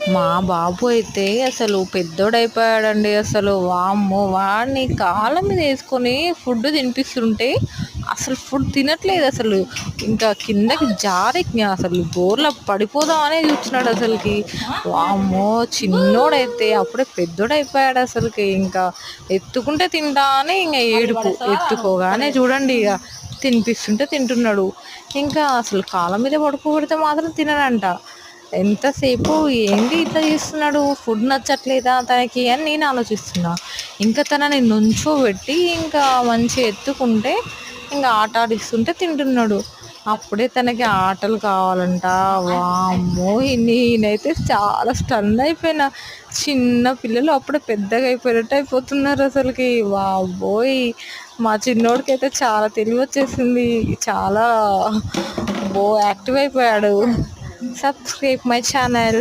మా బాబు అయితే అసలు పెద్దోడైపోయాడండి. అసలు వామ్మో! వాడిని కాళ్ళ మీద వేసుకొని ఫుడ్ తినిపిస్తుంటే అసలు ఫుడ్ తినట్లేదు అసలు. ఇంకా కిందకి జారి అసలు బోర్లా పడిపోదామనే చూస్తున్నాడు అసలుకి. వామ్మో! చిన్నోడైతే అప్పుడే పెద్దోడైపోయాడు అసలుకి. ఇంకా ఎత్తుకుంటే తింటా అని ఇంక ఏడుపు. ఎత్తుకోగానే చూడండి ఇక తినిపిస్తుంటే తింటున్నాడు. ఇంకా అసలు కాళ్ళ మీద పడుకోబెడితే మాత్రం తినడంట. ఎంతసేపు ఏంటి ఇట్లా చేస్తున్నాడు, ఫుడ్ నచ్చట్లేదా తనకి అని నేను ఆలోచిస్తున్నా. ఇంకా తనని నుంచోబెట్టి ఇంకా మంచిగా ఎత్తుకుంటే ఇంకా ఆట ఆడిస్తుంటే తింటున్నాడు. అప్పుడే తనకి ఆటలు కావాలంట. వామ్మో! నేనైతే చాలా స్టన్ అయిపోయినా. చిన్న పిల్లలు అప్పుడే పెద్దగా అయిపోయినట్టు అయిపోతున్నారు అసలుకి. బాబోయ్! మా చిన్నోడికైతే చాలా తెలివి వచ్చేసింది. చాలా యాక్టివ్ అయిపోయాడు. Subscribe my channel.